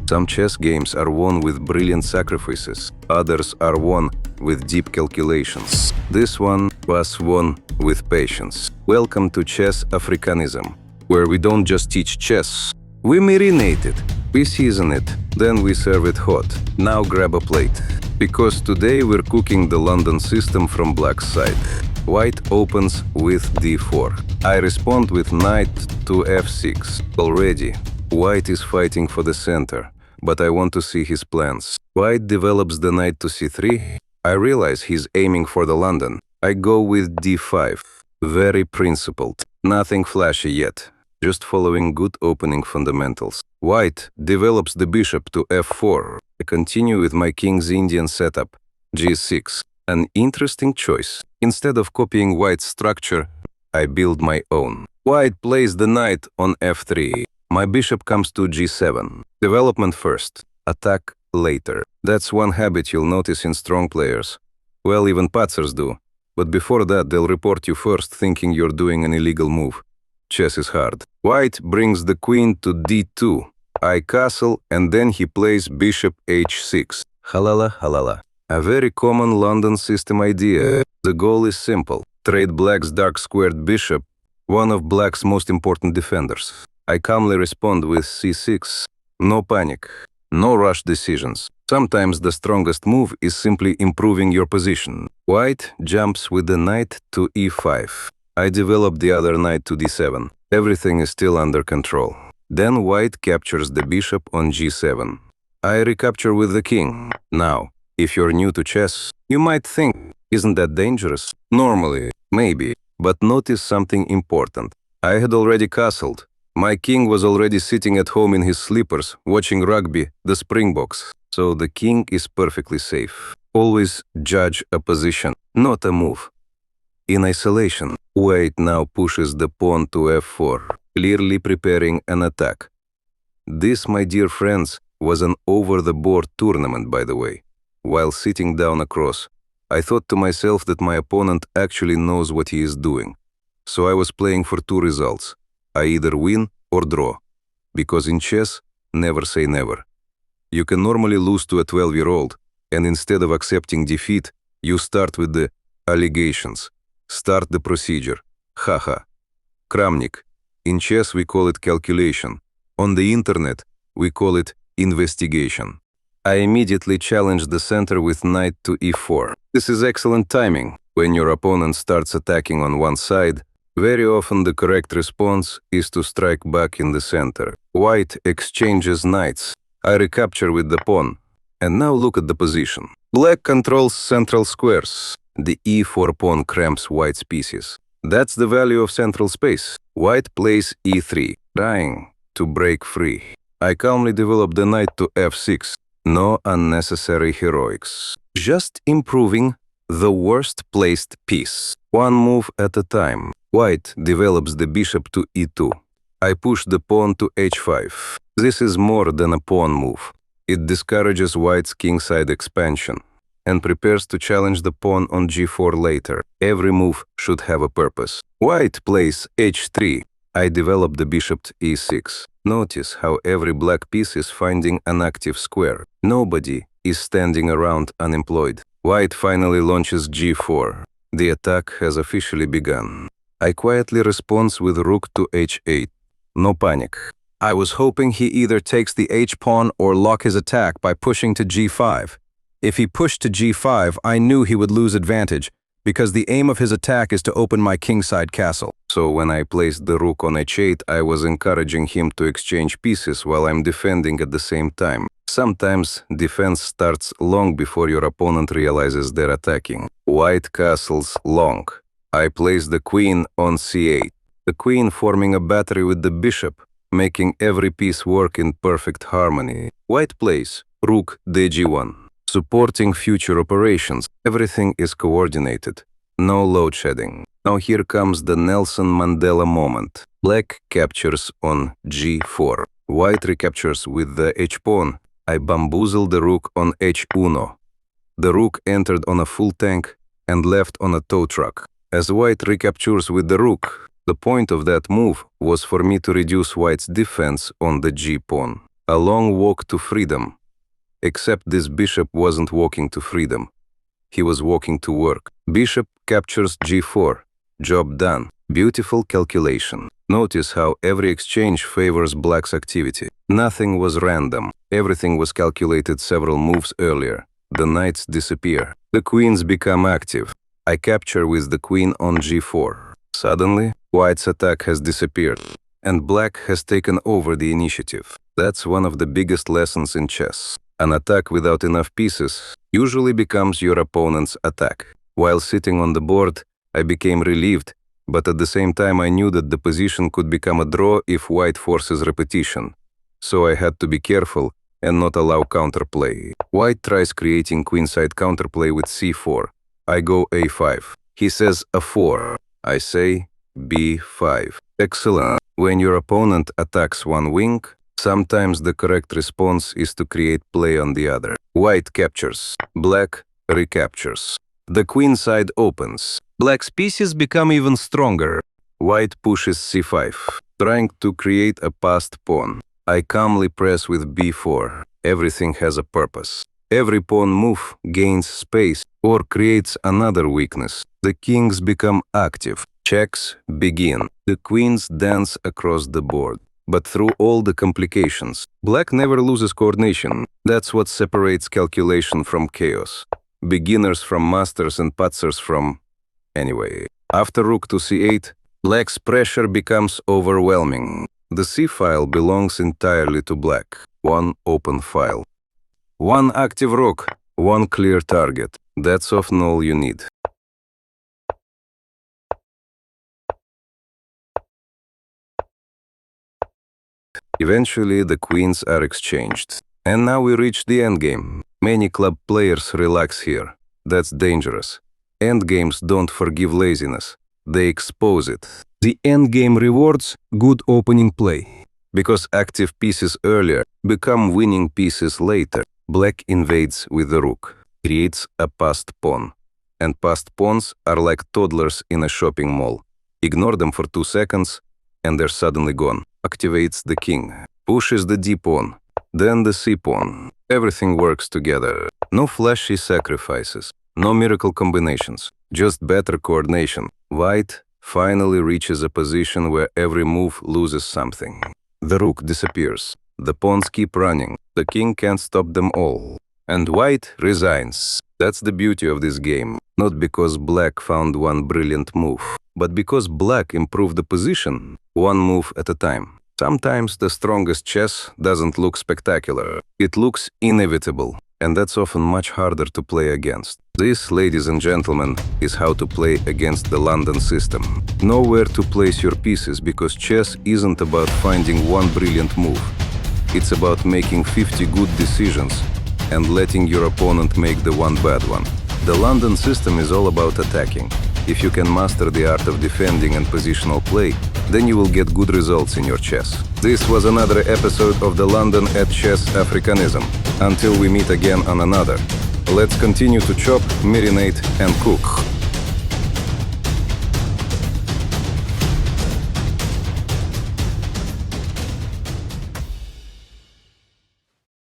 Some chess games are won with brilliant sacrifices, others are won with deep calculations. This one was won with patience. Welcome to Chess Africanism, where we don't just teach chess, we marinate it, we season it, then we serve it hot. Now grab a plate, because today we're cooking the London system from black's side. White opens with d4. I respond with knight to f6. Already, white is fighting for the center, but I want to see his plans. White develops the knight to c3. I realize he's aiming for the London. I go with d5. Very principled. Nothing flashy yet, just following good opening fundamentals. White develops the bishop to f4. I continue with my king's Indian setup, g6. An interesting choice. Instead of copying white's structure, I build my own. White plays the knight on f3. My bishop comes to g7. Development first, attack later. That's one habit you'll notice in strong players. Well, even patzers do. But before that, they'll report you first thinking you're doing an illegal move. Chess is hard. White brings the queen to d2. I castle, and then he plays bishop h6. Halala, halala. A very common London system idea. The goal is simple. Trade black's dark squared bishop, one of black's most important defenders. I calmly respond with c6. No panic. No rush decisions. Sometimes the strongest move is simply improving your position. White jumps with the knight to e5. I develop the other knight to d7. Everything is still under control. Then white captures the bishop on g7. I recapture with the king. Now, if you're new to chess, you might think, isn't that dangerous? Normally, maybe. But notice something important. I had already castled. My king was already sitting at home in his slippers, watching rugby, the Springboks. So the king is perfectly safe. Always judge a position, not a move. In isolation, white now pushes the pawn to f4, clearly preparing an attack. This, my dear friends, was an over-the-board tournament, by the way. While sitting down across, I thought to myself that my opponent actually knows what he is doing. So I was playing for two results. I either win or draw. Because in chess, never say never. You can normally lose to a 12-year-old, and instead of accepting defeat, you start with the allegations. Start the procedure. Haha. Kramnik. In chess we call it calculation. On the internet, we call it investigation. I immediately challenge the center with knight to e4. This is excellent timing. When your opponent starts attacking on one side, very often the correct response is to strike back in the center. White exchanges knights. I recapture with the pawn. And now look at the position. Black controls central squares. The e4 pawn cramps white's pieces. That's the value of central space. White plays e3, trying to break free. I calmly develop the knight to f6. No unnecessary heroics. Just improving the worst placed piece. One move at a time. White develops the bishop to e2. I push the pawn to h5. This is more than a pawn move. It discourages white's kingside expansion and prepares to challenge the pawn on g4 later. Every move should have a purpose. White plays h3. I develop the bishop to e6. Notice how every black piece is finding an active square. Nobody is standing around unemployed. White finally launches g4. The attack has officially begun. I quietly respond with rook to h8. No panic. I was hoping he either takes the h-pawn or lock his attack by pushing to g5. If he pushed to g5, I knew he would lose advantage, because the aim of his attack is to open my kingside castle. So when I placed the rook on h8, I was encouraging him to exchange pieces while I'm defending at the same time. Sometimes defense starts long before your opponent realizes they're attacking. White castles long. I place the queen on c8. The queen forming a battery with the bishop, making every piece work in perfect harmony. White plays rook dg1. Supporting future operations. Everything is coordinated. No load shedding. Now here comes the Nelson Mandela moment. Black captures on g4. White recaptures with the h-pawn. I bamboozle the rook on h1. The rook entered on a full tank and left on a tow truck. As white recaptures with the rook, the point of that move was for me to reduce white's defense on the g-pawn. A long walk to freedom. Except this bishop wasn't walking to freedom. He was walking to work. Bishop captures g4. Job done. Beautiful calculation. Notice how every exchange favors black's activity. Nothing was random. Everything was calculated several moves earlier. The knights disappear. The queens become active. I capture with the queen on g4. Suddenly, white's attack has disappeared, and black has taken over the initiative. That's one of the biggest lessons in chess. An attack without enough pieces usually becomes your opponent's attack. While sitting on the board, I became relieved, but at the same time I knew that the position could become a draw if white forces repetition. So I had to be careful and not allow counterplay. White tries creating queenside counterplay with c4. I go a5. He says a4. I say b5. Excellent. When your opponent attacks one wing, sometimes the correct response is to create play on the other. White captures. Black recaptures. The queen side opens. Black's pieces become even stronger. White pushes c5, trying to create a passed pawn. I calmly press with b4. Everything has a purpose. Every pawn move gains space or creates another weakness. The kings become active. Checks begin. The queens dance across the board. But through all the complications, black never loses coordination. That's what separates calculation from chaos. Beginners from masters and patzers from... Anyway, after rook to c8, black's pressure becomes overwhelming. The c-file belongs entirely to black. One open file. One active rook. One clear target. That's often all you need. Eventually, the queens are exchanged. And now we reach the endgame. Many club players relax here. That's dangerous. Endgames don't forgive laziness. They expose it. The endgame rewards good opening play. Because active pieces earlier become winning pieces later. Black invades with the rook. Creates a passed pawn. And passed pawns are like toddlers in a shopping mall. Ignore them for 2 seconds, and they're suddenly gone. Activates the king. Pushes the d pawn. Then the c pawn. Everything works together. No flashy sacrifices. No miracle combinations. Just better coordination. White finally reaches a position where every move loses something. The rook disappears. The pawns keep running. The king can't stop them all. And white resigns. That's the beauty of this game. Not because black found one brilliant move, but because black improved the position, one move at a time. Sometimes the strongest chess doesn't look spectacular. It looks inevitable, and that's often much harder to play against. This, ladies and gentlemen, is how to play against the London system. Know where to place your pieces, because chess isn't about finding one brilliant move. It's about making 50 good decisions and letting your opponent make the one bad one. The London system is all about attacking. If you can master the art of defending and positional play, then you will get good results in your chess. This was another episode of the London at Chess Africanism. Until we meet again on another, let's continue to chop, marinate, and cook.